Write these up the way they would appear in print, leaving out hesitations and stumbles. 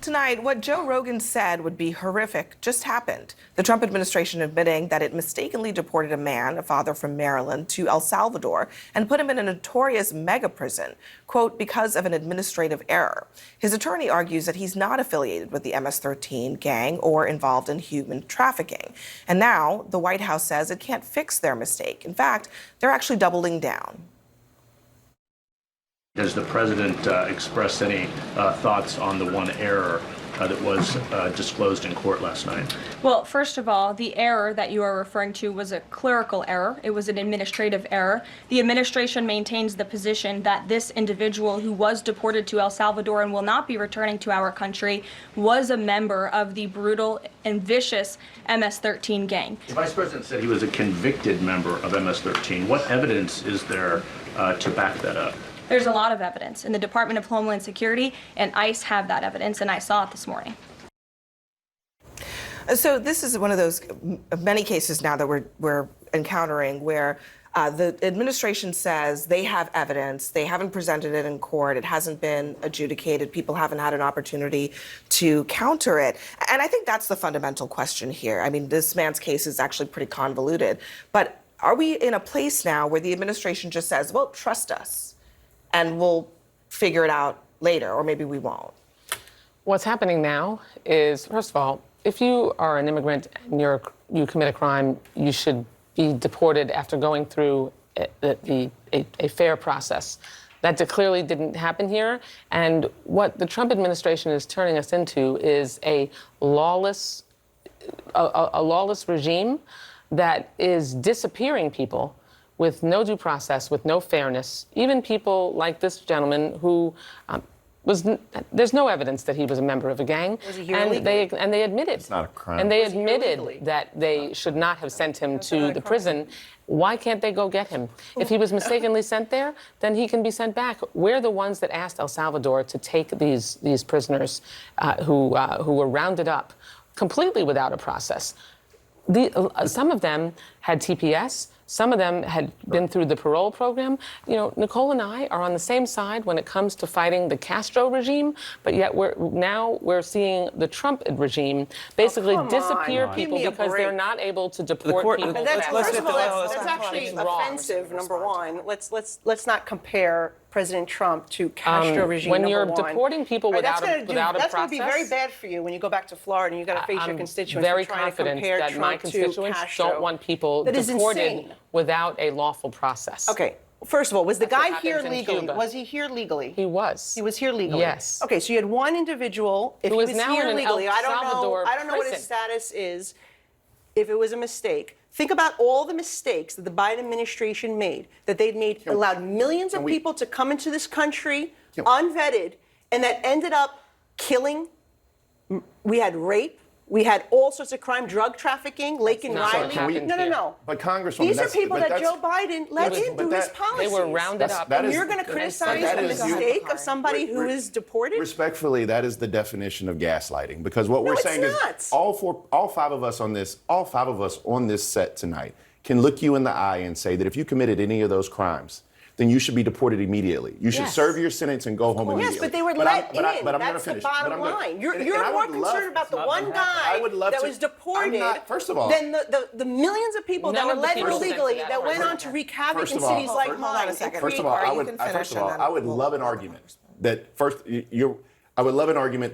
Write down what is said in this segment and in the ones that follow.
tonight, what Joe Rogan said would be horrific just happened. The Trump administration admitting that it mistakenly deported a man, a father from Maryland, to El Salvador and put him in a notorious mega prison, quote, because of an administrative error. His attorney argues that he's not affiliated with the MS-13 gang or involved in human trafficking. And now the White House says it can't fix their mistake. In fact, they're actually doubling down. Has the president expressed any thoughts on the one error that was disclosed in court last night? Well, first of all, the error that you are referring to was a clerical error. It was an administrative error. The administration maintains the position that this individual who was deported to El Salvador and will not be returning to our country was a member of the brutal and vicious MS-13 gang. The vice president said he was a convicted member of MS-13. What evidence is there to back that up? There's a lot of evidence, and the Department of Homeland Security and ICE have that evidence, and I saw it this morning. So this is one of those many cases now that we're encountering where the administration says they have evidence, they haven't presented it in court, it hasn't been adjudicated, people haven't had an opportunity to counter it. And I think that's the fundamental question here. I mean, this man's case is actually pretty convoluted, but are we in a place now where the administration just says, well, trust us, and we'll figure it out later, or maybe we won't? What's happening now is, first of all, if you are an immigrant and you commit a crime, you should be deported after going through a fair process. That clearly didn't happen here. And what the Trump administration is turning us into is a lawless regime that is disappearing people with no due process, with no fairness. Even people like this gentleman who there's no evidence that he was a member of a gang. Was he here illegally? And they admitted. It's not a crime. And they admitted that they should not have sent him to the prison. Why can't they go get him? If he was mistakenly sent there, then he can be sent back. We're the ones that asked El Salvador to take these prisoners who were rounded up completely without a process. Some of them had TPS. Some of them had been through the parole program. You know, Nicole and I are on the same side when it comes to fighting the Castro regime, but yet we're seeing the Trump regime basically disappear people because they're not able to deport people. That's actually offensive, number one. Let's not compare President Trump to Castro regime. When you're deporting people without a process, that's going to be very bad for you when you go back to Florida and you got to face your constituents. Very confident that my constituents don't want people deported without a lawful process. Okay. First of all, was the guy here legally? Was he here legally? He was. He was here legally. Yes. Okay, so you had one individual. If he was here legally, I don't know what his status is. If it was a mistake. Think about all the mistakes that the Biden administration made, that they'd allowed millions of people to come into this country unvetted, and that ended up killing. We had rape. We had all sorts of crime, drug trafficking, Lake and Riley. No. But Congresswoman, these are people that Joe Biden let in through his policies. They were rounded up. And you're going to criticize the mistake of somebody who is deported? Respectfully, that is the definition of gaslighting. Because what we're saying is all five of us on this set tonight can look you in the eye and say that if you committed any of those crimes, then you should be deported immediately. You should serve your sentence and go home immediately. Yes, but they were let in. But I'm That's finish. the bottom line. You're more concerned about the one guy that was deported than the millions of people that were let in illegally that went on to wreak havoc in cities like mine. First of all, I would love an argument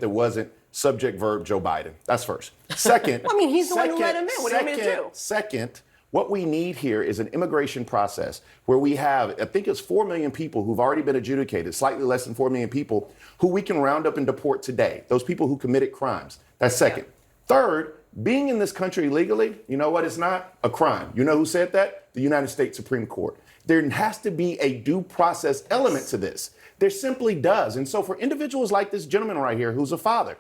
that wasn't subject verb Joe Biden. That's first. Second. Well, I mean, he's the one who let him in. What do you want me to do? Second. What we need here is an immigration process where we have, I think it's 4 million people who've already been adjudicated, slightly less than 4 million people, who we can round up and deport today, those people who committed crimes. That's second. Third, being in this country legally, you know what, it's not a crime. You know who said that? The United States Supreme Court. There has to be a due process element to this. There simply does. And so for individuals like this gentleman right here, who's a father,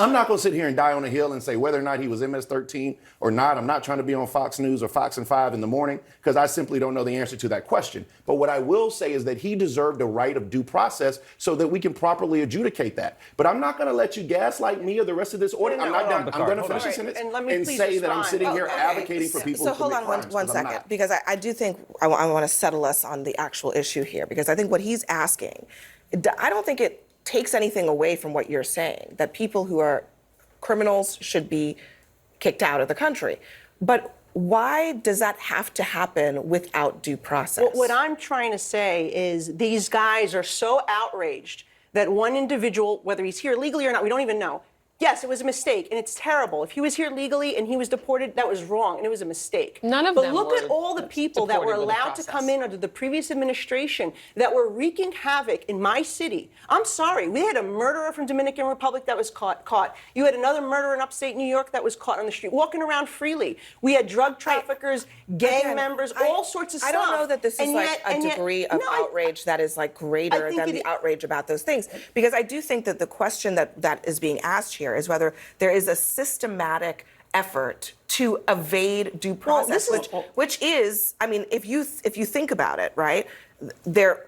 I'm not going to sit here and die on a hill and say whether or not he was MS-13 or not. I'm not trying to be on Fox News or Fox and 5 in the morning because I simply don't know the answer to that question. But what I will say is that he deserved a right of due process so that we can properly adjudicate that. But I'm not going to let you gaslight me or the rest of this audience. I'm not done. I'm going to finish the sentence and say that I'm sitting here advocating for people who commit crimes. So hold on one second, because I do think I want to settle us on the actual issue here, because I think what he's asking, I don't think it takes anything away from what you're saying, that people who are criminals should be kicked out of the country. But why does that have to happen without due process? What I'm trying to say is these guys are so outraged that one individual, whether he's here legally or not, we don't even know. Yes, it was a mistake, and it's terrible. If he was here legally and he was deported, that was wrong, and it was a mistake. None of them them But look were at all the people that were deported with a allowed to come process. in under the previous administration that were wreaking havoc in my city. I'm sorry, we had a murderer from Dominican Republic that was caught. You had another murderer in upstate New York that was caught on the street, walking around freely. We had drug traffickers, gang members, all sorts of stuff. I don't know that this is like a degree of outrage that is like greater than the outrage about those things. Because I do think that the question that is being asked here is whether there is a systematic effort to evade due process, which is, I mean, if you think about it, right, there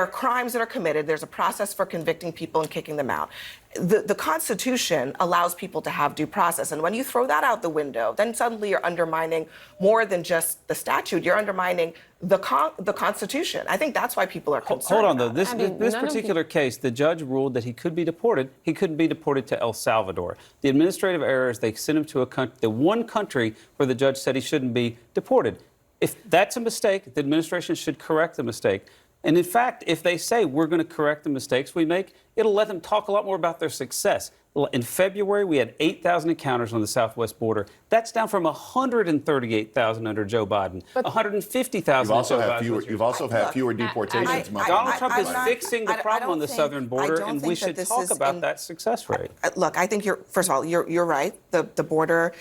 are crimes that are committed. There's a process for convicting people and kicking them out. The Constitution allows people to have due process. And when you throw that out the window, then suddenly you're undermining more than just the statute. You're undermining the Constitution. I think that's why people are concerned. Hold on, though. I mean, This particular case, the judge ruled that he could be deported. He couldn't be deported to El Salvador. The administrative error is they sent him to the one country where the judge said he shouldn't be deported. If that's a mistake, the administration should correct the mistake. And in fact, if they say we're going to correct the mistakes we make, it'll let them talk a lot more about their success. In February, we had 8,000 encounters on the southwest border. That's down from 138,000 under Joe Biden, 150,000 under Joe Biden. You've also had fewer deportations. Donald Trump is not- fixing the I problem on the don't southern think- border, I don't and we think that should this talk is about in- that success rate. Look, I think first of all, you're right. The border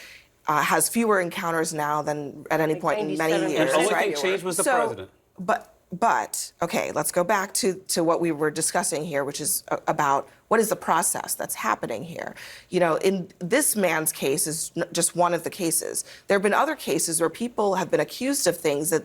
has fewer encounters now than at any point in many 97%. years. And the only right? thing changed was the president. But okay, let's go back to what we were discussing here, which is about what is the process that's happening here. You know, in this man's case is just one of the cases. There have been other cases where people have been accused of things that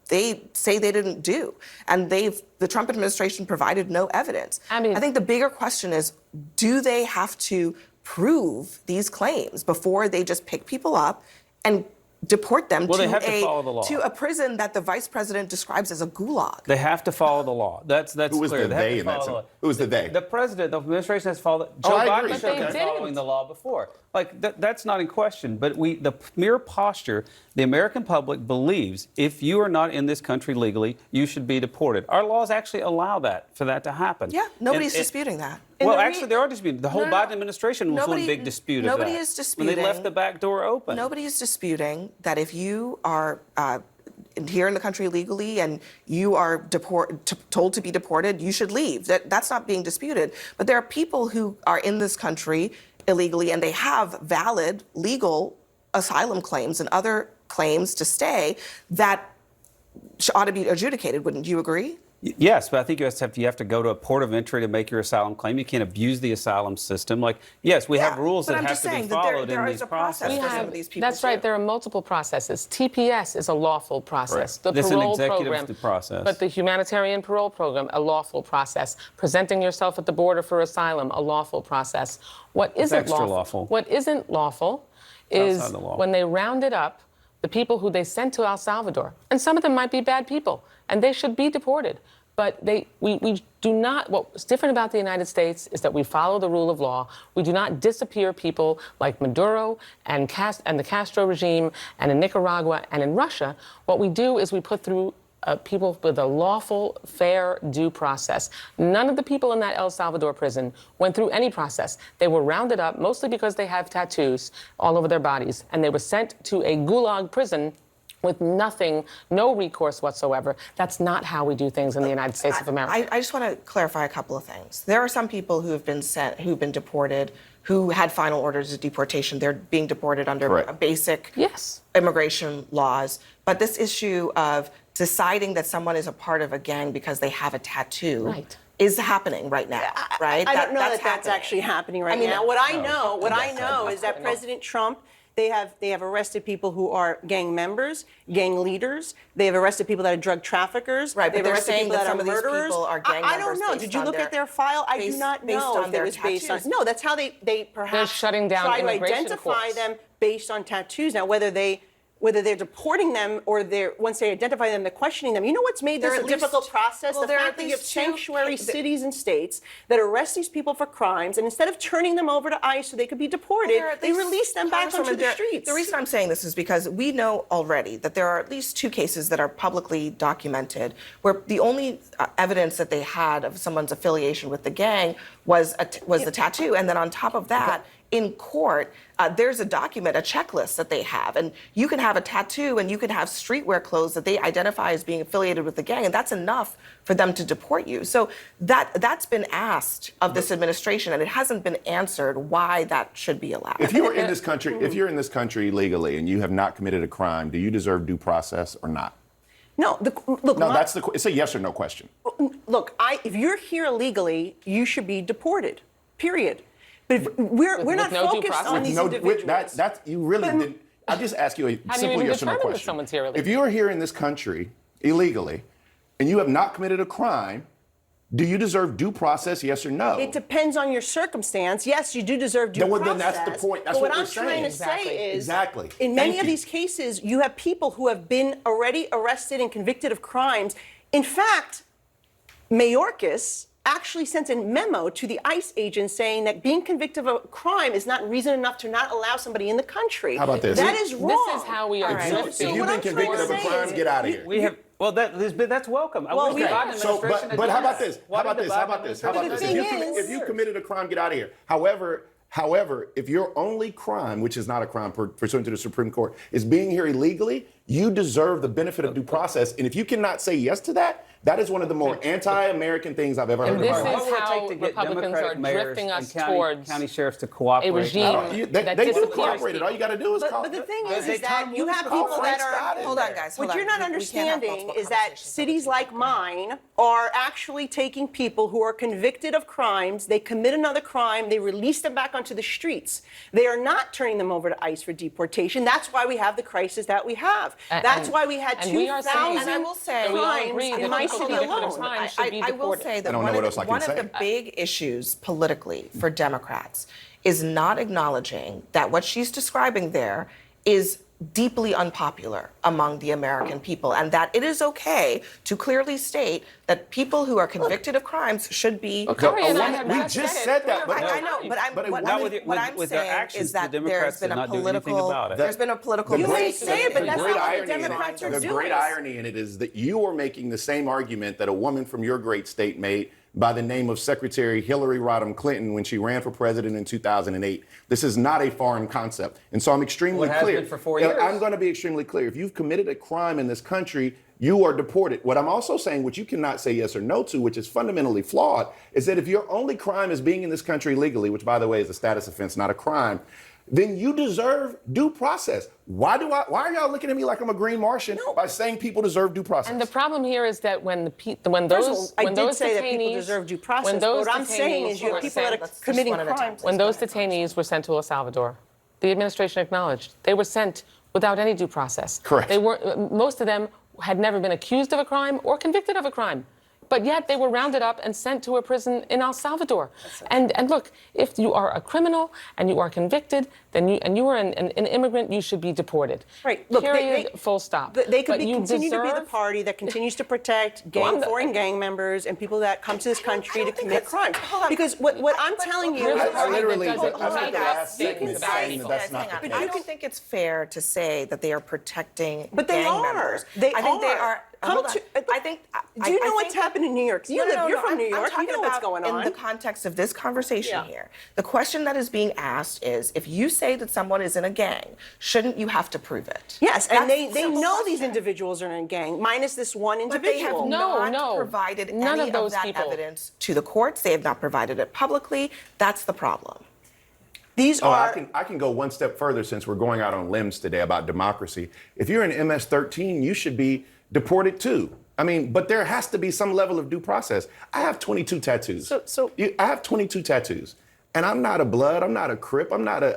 they say they didn't do, and the Trump administration provided no evidence. I mean, I think the bigger question is, do they have to prove these claims before they just pick people up and deport them Well, they have to follow the law. to a prison that the vice president describes as a gulag? They have to follow the law. That's Who was clear. the They have they to in that follow the sense? law. Who was the they? The president, the administration has to follow. Oh, Joe I Biden agree. should But have they been following didn't. the law before. Like that's not in question. But the mere posture, the American public believes if you are not in this country legally, you should be deported. Our laws actually allow for that to happen. Yeah, nobody's And- disputing that. Well, actually, there are disputing. The whole No, no, Biden administration was one big dispute of that. nobody is When they left disputing- the back door open. Nobody is disputing that if you are here in the country legally and you are told to be deported, you should leave. That's not being disputed. But there are people who are in this country illegally and they have valid legal asylum claims and other claims to stay that ought to be adjudicated. Wouldn't you agree? Yes, but I think you have to go to a port of entry to make your asylum claim. You can't abuse the asylum system. Like, yes, we have rules but that I'm have just to be saying that followed there in is these a process processes. for some of these people That's right. too. There are multiple processes. TPS is a lawful process. Right. The This is an parole executive program, process. But the humanitarian parole program, a lawful process. Presenting yourself at the border for asylum, a lawful process. What isn't extra lawful. What isn't lawful is outside the law. when they rounded up the people who they sent to El Salvador, and some of them might be bad people, and they should be deported. But we do not, what's different about the United States is that we follow the rule of law. We do not disappear people like Maduro and the Castro regime and in Nicaragua and in Russia. What we do is we put through people with a lawful, fair, due process. None of the people in that El Salvador prison went through any process. They were rounded up mostly because they have tattoos all over their bodies, and they were sent to a gulag prison with nothing, no recourse whatsoever. That's not how we do things in the United States of America. I just want to clarify a couple of things. There are some people who've been deported, who had final orders of deportation. They're being deported under Correct. basic Yes. immigration laws. But this issue of deciding that someone is a part of a gang because they have a tattoo Right. is happening right now, right? I don't know that's that's actually happening right I mean, now. What I know is that President Trump, they have arrested people who are gang members, gang leaders. They have arrested people that are drug traffickers. Right, but They've they're arrested saying people that that some are of these murderers. people are gang I don't members know. based Did you on look their- at their file? I do based- not based know on if their it was based on. tattoos. No, that's how they perhaps shutting down try to immigration identify courts. them based on tattoos. Now, whether they whether they're deporting them or once they identify them, they're questioning them. You know what's made this a difficult process? well, the there are fact that you have at least two sanctuary cases- cities and states that arrest these people for crimes, and instead of turning them over to ICE so they could be deported, There are at they least- release them back onto the streets. The reason I'm saying this is because we know already that there are at least two cases that are publicly documented where the only evidence that they had of someone's affiliation with the gang was the tattoo, and then on top of that, in court, there's a document, a checklist that they have, and you can have a tattoo and you can have streetwear clothes that they identify as being affiliated with the gang, and that's enough for them to deport you. So that's been asked of this administration, and it hasn't been answered why that should be allowed. If you're in this country legally and you have not committed a crime, do you deserve due process or not? No, It's a yes or no question. Look, if you're here illegally, you should be deported. Period. But if we're not no due focused process? on these individuals. You really didn't. I just ask you a How do you simple even yes or no determine if question. someone's here illegally? If you are here in this country illegally and you have not committed a crime, do you deserve due process, yes or no? It depends on your circumstance. Yes, you do deserve due process. Then that's the point. That's but what what we're I'm trying to saying. say is, Exactly. in many Thank of you. these cases, you have people who have been already arrested and convicted of crimes. In fact, Mayorkas actually sent a memo to the ICE agents saying that being convicted of a crime is not reason enough to not allow somebody in the country. How about this? That is wrong. This is how we are right. drifting. So If you've what been I'm trying convicted to of a say crime, is get out of here. We have. Well, that's welcome. I Well, wish the okay. Biden So, administration had but done how about that. this? Why How about did the this? How Biden about this? How about this? administration The thing If you is- committed a crime, get out of here. However, if your only crime, which is not a crime pursuant to the Supreme Court, is being here illegally, you deserve the benefit of due process. And if you cannot say yes to that, that is one of the more anti-American things I've ever heard And in this my life. is What will it how take to get Republicans Democratic are mayors drifting us and towards county sheriffs to cooperate? a regime that They do disappears cooperate. people. All you got to do is call. But the thing They is that turn you loose have for people all that Frank Scott are. in Hold on, there. guys. What hold you're on. not We can't have understanding multiple is that conversations. cities like mine are actually taking people who are convicted of crimes, they commit another crime, they release them back onto the streets. They are not turning them over to ICE for deportation. That's why we have the crisis that we have. That's why we had and we are saying- 2,000 And I will say- And we all crimes agree in that my people city convicted of alone. crimes should be I will deported. say that I don't know what else I can one of say. the big issues politically for Democrats is not acknowledging that what she's describing there is deeply unpopular among the American people, and that it is okay to clearly state that people who are convicted of crimes should be. Kari and I woman- have we just just said said it that, three or but five I know, times. but Not with what I'm with their saying actions, is that the there's Democrats been did a not do anything political. about it. There's been a political. You may say it, but that's great not what the irony in it- Democrats are the doing. great irony in it is that you are making the same argument that a woman from your great state made by the name of Secretary Hillary Rodham Clinton when she ran for president in 2008. This is not a foreign concept. And so I'm extremely Well, it has clear. been for 4 years. I'm going to be extremely clear. If you've committed a crime in this country, you are deported. What I'm also saying, which you cannot say yes or no to, which is fundamentally flawed, is that if your only crime is being in this country legally, which by the way is a status offense, not a crime, then you deserve due process. Why are y'all looking at me like I'm a green Martian by saying people deserve due process? And the problem here is that when those First of all, I when did those say that detainees people deserve due process, when but those what I'm saying detainees is you were have people that sent- are Let's just committing one at a time. crimes. when those detainees were sent to El Salvador, the administration acknowledged they were sent without any due process. Correct. They were most of them had never been accused of a crime or convicted of a crime. But yet they were rounded up and sent to a prison in El Salvador. And look, if you are a criminal and you are convicted, then you are an immigrant, you should be deported. Right. Look, Period. Full stop. They could But you continue to be the deserve- party that continues to protect I'm the- foreign gang members and people that come to this country to think commit that's- crimes. hold on. Because what I'm telling you You're is the party that literally- doesn't I spent make the last statements segment about saying people. that that's not Hang on. the I case. don't think it's fair to say that they are protecting But they gang are. members. They I think they are. are. Come Hold on. to- I think. Do you I know what's think- happened in New York? No, no, You're no, from New I'm York. You talking know what's about going on. in the context of this conversation Yeah. here. The question that is being asked is, if you say that someone is in a gang, shouldn't you have to prove it? Yes, and That's they the simple know these question. individuals are in a gang, minus this one But they have individual. not No, provided none any of those that people. evidence to the courts. They have not provided it publicly. That's the problem. These Oh, are. I can go one step further since we're going out on limbs today about democracy. If you're an MS-13, you should be deported too. I mean, but there has to be some level of due process. I have 22 tattoos. I have 22 tattoos, and I'm not a Blood. I'm not a Crip. I'm not a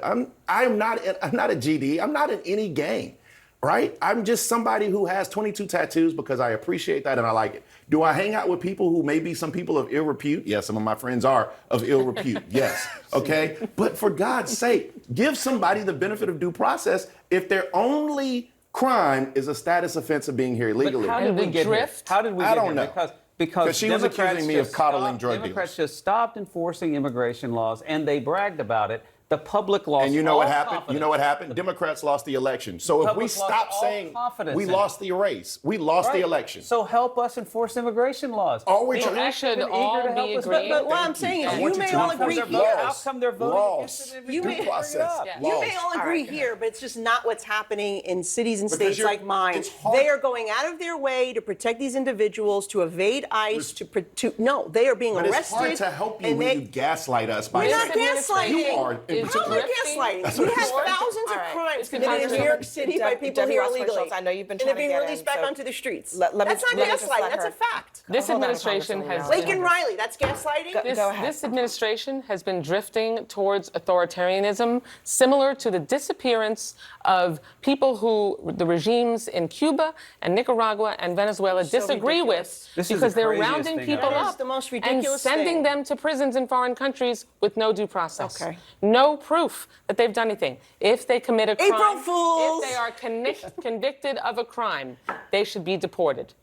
GD. I'm not in any gang, right? I'm just somebody who has 22 tattoos because I appreciate that and I like it. Do I hang out with people who may be some people of ill repute? Yes, some of my friends are of ill repute. Yes, okay. But for God's sake, give somebody the benefit of due process if their only Crime is a status offense of being here illegally. How did we get here? How did we I get don't here? know. Because she was Democrats accusing me of just coddling drug Democrats dealers. just stopped enforcing immigration laws, and they bragged about it. The public lost And you know all what happened? confidence. You know what happened? Democrats lost the election. So if we public lost stop all saying confidence we in lost the race, we lost the Right. election. So help us enforce immigration laws. Are we They're trying- We should eager to all help be us. agreeing. But what I'm saying is, I you want you may to all know agree they're here. How come they're voting against it? You may- Due process. You may all Laws. agree here, but it's just not what's happening in cities and Because states like mine. it's hard- They are going out of their way to protect these individuals, to evade ICE, no, they are being But arrested. it's hard to help you and when you gaslight us by We're saying not gaslighting. you are in Is How am I drifting. gaslighting? That's We what had it's like. thousands of All right. crimes It's committed in New York City by people Debbie here Rossman-Schultz, illegally. I know you've been and they're trying to being get released in, back so onto the streets. let me That's not just let gaslighting. That's her- a fact. This Hold on, administration Congresswoman has Rousey. Lakin Riley, that's gaslighting. Go ahead. This administration has been drifting towards authoritarianism, similar to the disappearance of people who the regimes in Cuba and Nicaragua and Venezuela disagree ridiculous. with, This is because the they're craziest rounding thing people I've heard. That up is the most and ridiculous sending thing. them to prisons in foreign countries with no due process. Okay. No proof that they've done anything. If they commit a crime, April Fools! if they are convicted of a crime, they should be deported.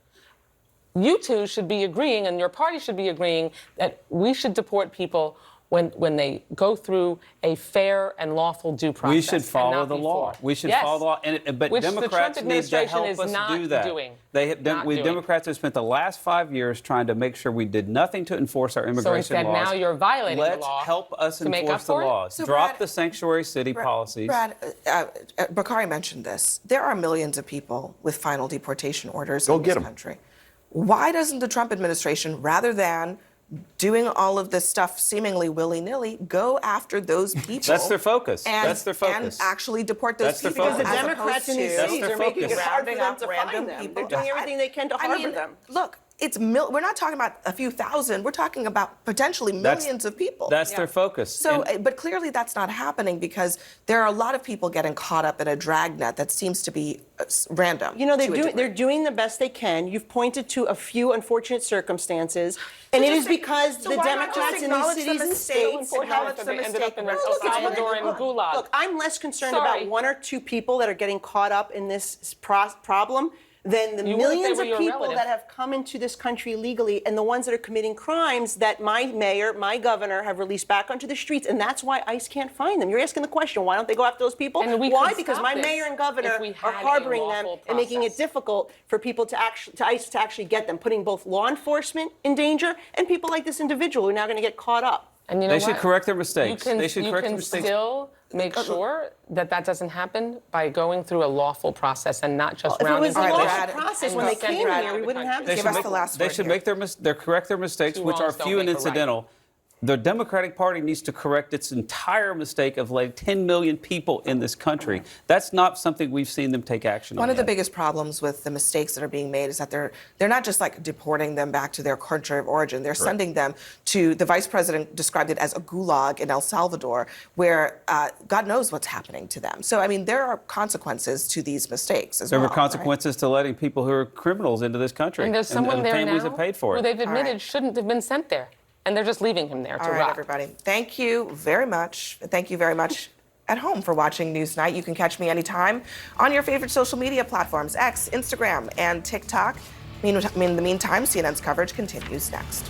You two should be agreeing, and your party should be agreeing, that we should deport people when they go through a fair and lawful due process. We should and follow not the law. before. We should Yes. follow the law. But Which the Trump Democrats need to administration help is us not do that. doing. They have Not doing. Democrats have spent the last 5 years trying to make sure we did nothing to enforce our immigration instead laws. now you're violating the Let's law help us to make enforce up the for it? laws. So, Drop Brad- the sanctuary city policies. Brad, Bakari mentioned this. There are millions of people with final deportation orders Go in get this 'em. country. Why doesn't the Trump administration, rather than doing all of this stuff seemingly willy-nilly, go after those people? That's their focus. That's their focus. And actually deport those That's their people. focus. Because the as Democrats in opposed these to That's cities their are making it focus. hard for rounding them up to random find them. people. They're doing everything they can to harbor them. Look, we're not talking about a few thousand. We're talking about potentially That's- millions of people. That's their focus. So, And- but clearly that's not happening because there are a lot of people getting caught up in a dragnet that seems to be random. You know, to a degree. they're doing the best they can. You've pointed to a few unfortunate circumstances, and it just is say- because so the why not Democrats just in these acknowledge the cities and mistake, states acknowledge that the they ended up mistake? in No, El look, it's Salvador and Gulag. Look, I'm less concerned Sorry. about one or two people that are getting caught up in this problem than the You would if they millions were of your people relative. that have come into this country illegally and the ones that are committing crimes that my mayor, my governor have released back onto the streets, and that's why ICE can't find them. You're asking the question, why don't they go after those people? And we Why? could Because stop my this mayor and governor if we are had a harboring them lawful and making it process. difficult for people to ICE to actually get them, putting both law enforcement in danger and people like this individual who are now going to get caught up. And you know They should what? correct their mistakes. You can, They should you correct can their mistakes. still make sure that that doesn't happen by going through a lawful process and not just If it rounding was a people lawful up process and when they sending came them here, out we of wouldn't the have country. this. Give us the last They word should here. make their correct their mistakes, Two which are wrongs don't few and make a right. incidental. The Democratic Party needs to correct its entire mistake of like 10 million people in this country. That's not something we've seen them take action on. One of the yet. biggest problems with the mistakes that are being made is that they're not just like deporting them back to their country of origin. They're sending them to, the vice president described it as a gulag in El Salvador, where God knows what's happening to them. So, I mean, there are consequences to these mistakes as There well. were consequences to letting people who are criminals into this country. And there's someone and there families now have paid for who it. they've admitted right. shouldn't have been sent there. And they're just leaving him there to All right, rot. everybody. Thank you very much. Thank you very much at home for watching NewsNight. You can catch me anytime on your favorite social media platforms, X, Instagram, and TikTok. In the meantime, CNN's coverage continues next.